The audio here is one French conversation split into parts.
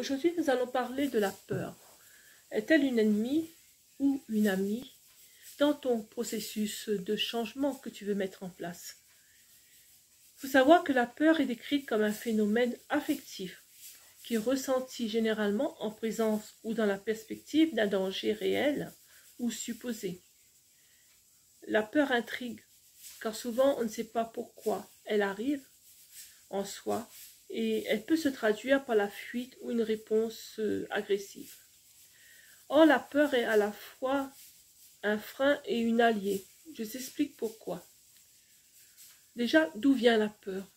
Aujourd'hui, nous allons parler de la peur. Est-elle une ennemie ou une amie dans ton processus de changement que tu veux mettre en place? Il faut savoir que la peur est décrite comme un phénomène affectif qui est ressenti généralement en présence ou dans la perspective d'un danger réel ou supposé. La peur intrigue, car souvent on ne sait pas pourquoi elle arrive en soi et elle peut se traduire par la fuite ou une réponse agressive. Or, la peur est à la fois un frein et une alliée. Je t'explique pourquoi. Déjà, d'où vient la peur?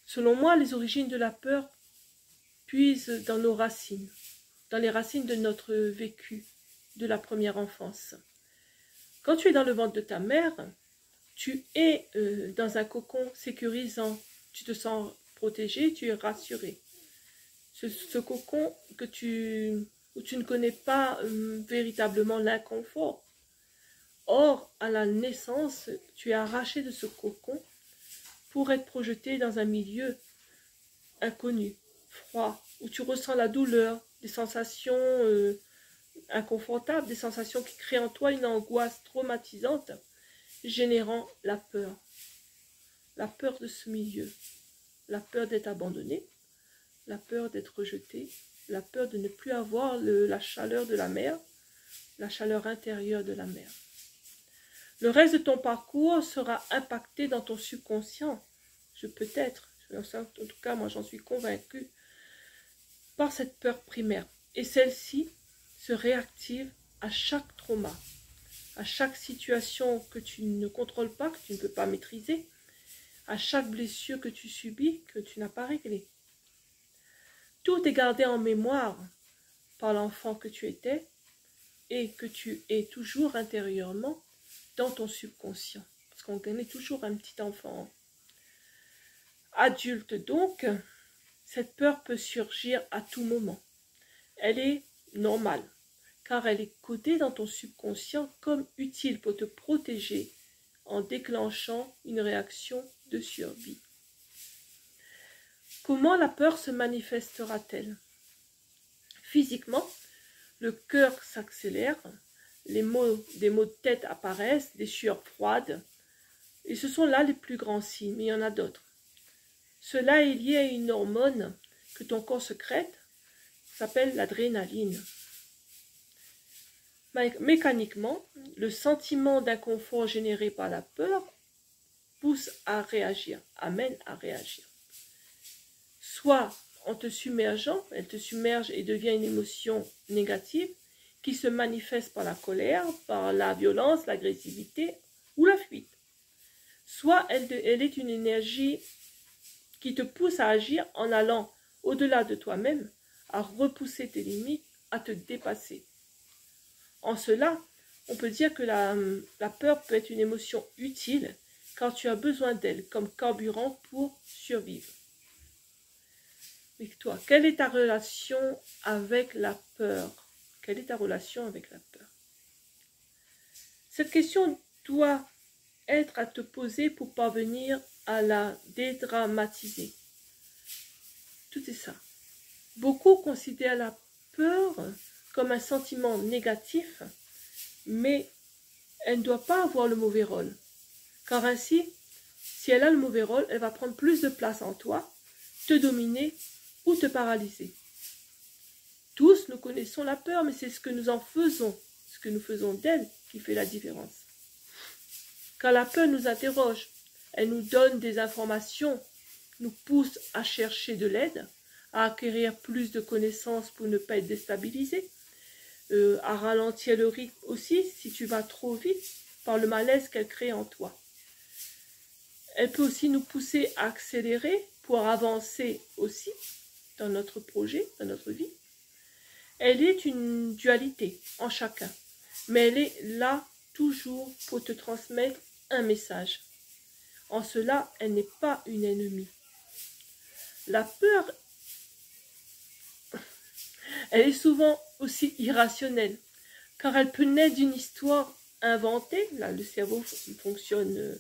Selon moi, les origines de la peur puisent dans nos racines, dans les racines de notre vécu de la première enfance. Quand tu es dans le ventre de ta mère, tu es dans un cocon sécurisant, tu te sens protégé, tu es rassuré. Ce cocon où tu ne connais pas véritablement l'inconfort. Or, à la naissance, tu es arraché de ce cocon pour être projeté dans un milieu inconnu, froid, où tu ressens la douleur, des sensations inconfortables, des sensations qui créent en toi une angoisse traumatisante, générant la peur de ce milieu, la peur d'être abandonné, la peur d'être rejeté, la peur de ne plus avoir la chaleur de la mer, la chaleur intérieure de la mer. Le reste de ton parcours sera impacté dans ton subconscient, en tout cas moi j'en suis convaincue, par cette peur primaire. Et celle-ci se réactive à chaque trauma, à chaque situation que tu ne contrôles pas, que tu ne peux pas maîtriser, à chaque blessure que tu subis, que tu n'as pas réglée. Tout est gardé en mémoire par l'enfant que tu étais et que tu es toujours intérieurement dans ton subconscient. Parce qu'on est toujours un petit enfant. Adulte donc, cette peur peut surgir à tout moment. Elle est normale, car elle est codée dans ton subconscient comme utile pour te protéger en déclenchant une réaction de survie. Comment la peur se manifestera-t-elle? Physiquement, le cœur s'accélère, des maux de tête apparaissent, des sueurs froides, et ce sont là les plus grands signes, mais il y en a d'autres. Cela est lié à une hormone que ton corps sécrète, qui s'appelle l'adrénaline. Mécaniquement, le sentiment d'inconfort généré par la peur pousse à réagir, amène à réagir. Soit en te submergeant, elle te submerge et devient une émotion négative qui se manifeste par la colère, par la violence, l'agressivité ou la fuite. Soit elle est une énergie qui te pousse à agir en allant au-delà de toi-même, à repousser tes limites, à te dépasser. En cela, on peut dire que la peur peut être une émotion utile quand tu as besoin d'elle comme carburant pour survivre. Mais toi, quelle est ta relation avec la peur? Quelle est ta relation avec la peur? Cette question doit être à te poser pour parvenir à la dédramatiser. Tout est ça. Beaucoup considèrent la peur comme un sentiment négatif, mais elle ne doit pas avoir le mauvais rôle. Car ainsi, si elle a le mauvais rôle, elle va prendre plus de place en toi, te dominer ou te paralyser. Tous nous connaissons la peur, mais c'est ce que nous en faisons, ce que nous faisons d'elle qui fait la différence. Quand la peur nous interroge, elle nous donne des informations, nous pousse à chercher de l'aide, à acquérir plus de connaissances pour ne pas être déstabilisé, à ralentir le rythme aussi si tu vas trop vite par le malaise qu'elle crée en toi. Elle peut aussi nous pousser à accélérer pour avancer aussi dans notre projet, dans notre vie. Elle est une dualité en chacun, mais elle est là toujours pour te transmettre un message. En cela, elle n'est pas une ennemie. La peur, elle est souvent aussi irrationnelle, car elle peut naître d'une histoire inventée. Là, le cerveau fonctionne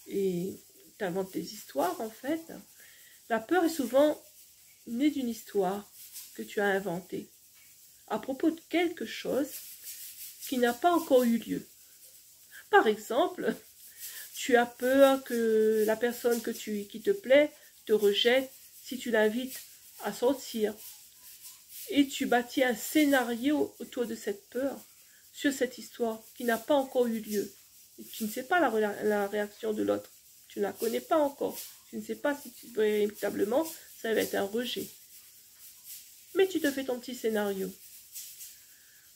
et t'invente des histoires en fait. La peur est souvent née d'une histoire, que tu as inventé à propos de quelque chose qui n'a pas encore eu lieu. Par exemple, tu as peur que la personne qui te plaît te rejette si tu l'invites à sortir. Et tu bâtis un scénario autour de cette peur, sur cette histoire qui n'a pas encore eu lieu. Et tu ne sais pas la réaction de l'autre. Tu ne la connais pas encore. Tu ne sais pas si véritablement ça va être un rejet. Mais tu te fais ton petit scénario.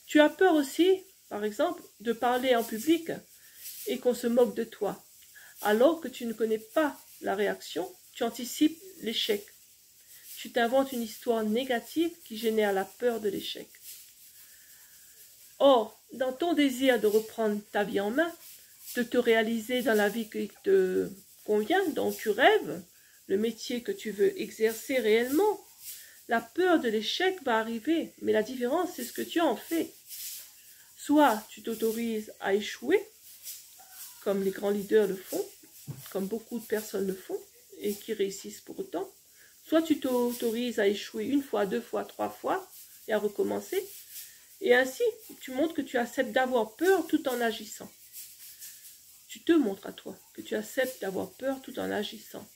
Tu as peur aussi, par exemple, de parler en public et qu'on se moque de toi. Alors que tu ne connais pas la réaction, tu anticipes l'échec. Tu t'inventes une histoire négative qui génère la peur de l'échec. Or, dans ton désir de reprendre ta vie en main, de te réaliser dans la vie qui te convient, dont tu rêves, le métier que tu veux exercer réellement, la peur de l'échec va arriver, mais la différence, c'est ce que tu en fais. Soit tu t'autorises à échouer, comme les grands leaders le font, comme beaucoup de personnes le font, et qui réussissent pour autant. Soit tu t'autorises à échouer 1 fois, 2 fois, 3 fois, et à recommencer. Et ainsi, tu montres que tu acceptes d'avoir peur tout en agissant. Tu te montres à toi que tu acceptes d'avoir peur tout en agissant.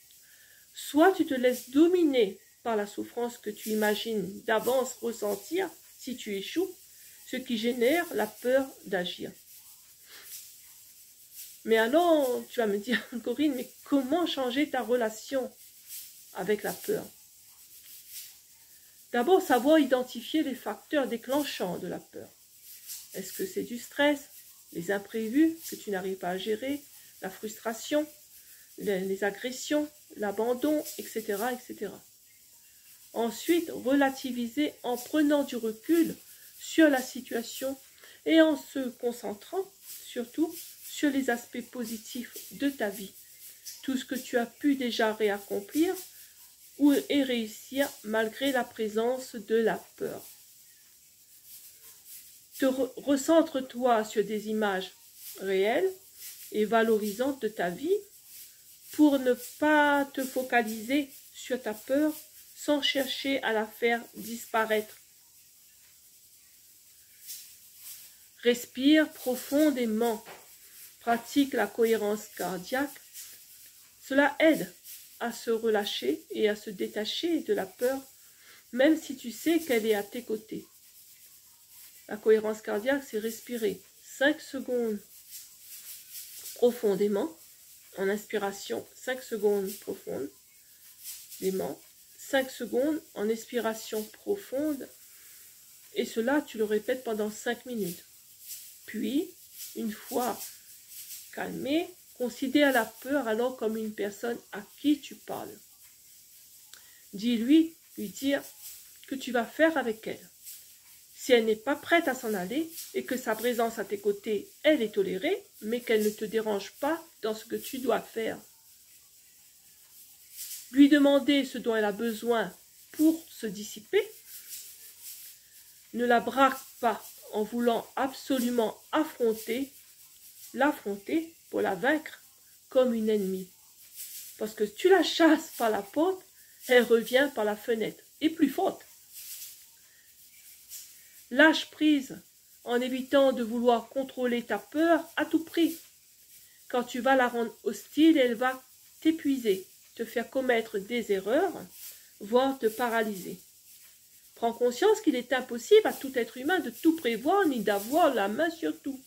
Soit tu te laisses dominer par la souffrance que tu imagines d'avance ressentir si tu échoues, ce qui génère la peur d'agir. Mais alors, tu vas me dire, Corinne, mais comment changer ta relation avec la peur? D'abord, savoir identifier les facteurs déclenchants de la peur. Est-ce que c'est du stress, les imprévus que tu n'arrives pas à gérer, la frustration, les agressions, l'abandon, etc., etc. Ensuite, relativiser en prenant du recul sur la situation et en se concentrant surtout sur les aspects positifs de ta vie, tout ce que tu as pu déjà réaccomplir et réussir malgré la présence de la peur. Recentre-toi sur des images réelles et valorisantes de ta vie pour ne pas te focaliser sur ta peur sans chercher à la faire disparaître. Respire profondément, pratique la cohérence cardiaque. Cela aide à se relâcher et à se détacher de la peur, même si tu sais qu'elle est à tes côtés. La cohérence cardiaque, c'est respirer 5 secondes profondément, en inspiration, 5 secondes profondément, 5 secondes en expiration profonde, et cela, tu le répètes pendant 5 minutes. Puis, une fois calmé, considère la peur alors comme une personne à qui tu parles. Dis-lui, lui dire que tu vas faire avec elle. Si elle n'est pas prête à s'en aller et que sa présence à tes côtés, elle est tolérée, mais qu'elle ne te dérange pas dans ce que tu dois faire. Lui demander ce dont elle a besoin pour se dissiper. Ne la braque pas en voulant absolument l'affronter pour la vaincre comme une ennemie. Parce que tu la chasses par la porte, elle revient par la fenêtre, et plus forte. Lâche prise en évitant de vouloir contrôler ta peur à tout prix. Quand tu vas la rendre hostile, elle va t'épuiser, te faire commettre des erreurs, voire te paralyser. Prends conscience qu'il est impossible à tout être humain de tout prévoir ni d'avoir la main sur tout.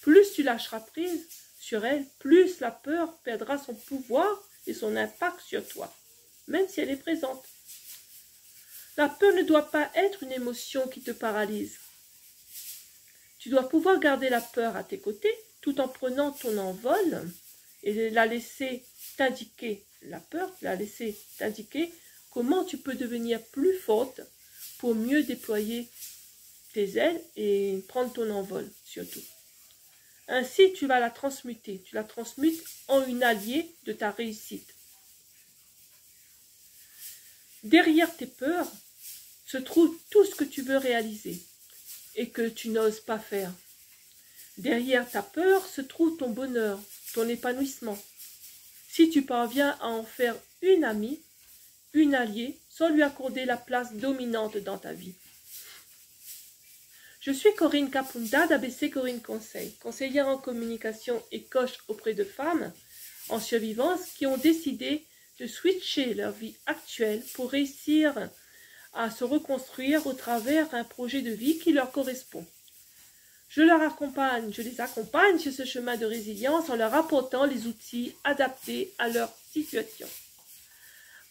Plus tu lâcheras prise sur elle, plus la peur perdra son pouvoir et son impact sur toi, même si elle est présente. La peur ne doit pas être une émotion qui te paralyse. Tu dois pouvoir garder la peur à tes côtés tout en prenant ton envol et la laisser t'indiquer, la peur, la laisser t'indiquer comment tu peux devenir plus forte pour mieux déployer tes ailes et prendre ton envol surtout. Ainsi, tu vas la transmuter, tu la transmutes en une alliée de ta réussite. Derrière tes peurs se trouve tout ce que tu veux réaliser et que tu n'oses pas faire. Derrière ta peur se trouve ton bonheur, ton épanouissement. Si tu parviens à en faire une amie, une alliée sans lui accorder la place dominante dans ta vie. Je suis Corinne Capunda d'ABC Corinne Conseil, conseillère en communication et coach auprès de femmes en survivance qui ont décidé de switcher leur vie actuelle pour réussir à se reconstruire au travers d'un projet de vie qui leur correspond. Je les accompagne sur ce chemin de résilience en leur apportant les outils adaptés à leur situation.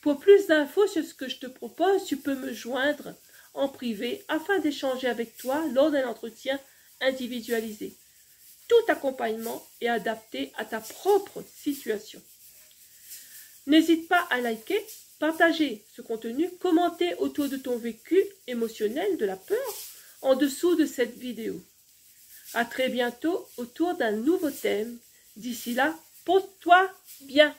Pour plus d'infos sur ce que je te propose, tu peux me joindre en privé afin d'échanger avec toi lors d'un entretien individualisé. Tout accompagnement est adapté à ta propre situation. N'hésite pas à liker, partager ce contenu, commenter autour de ton vécu émotionnel de la peur en dessous de cette vidéo. À très bientôt autour d'un nouveau thème. D'ici là, porte-toi bien.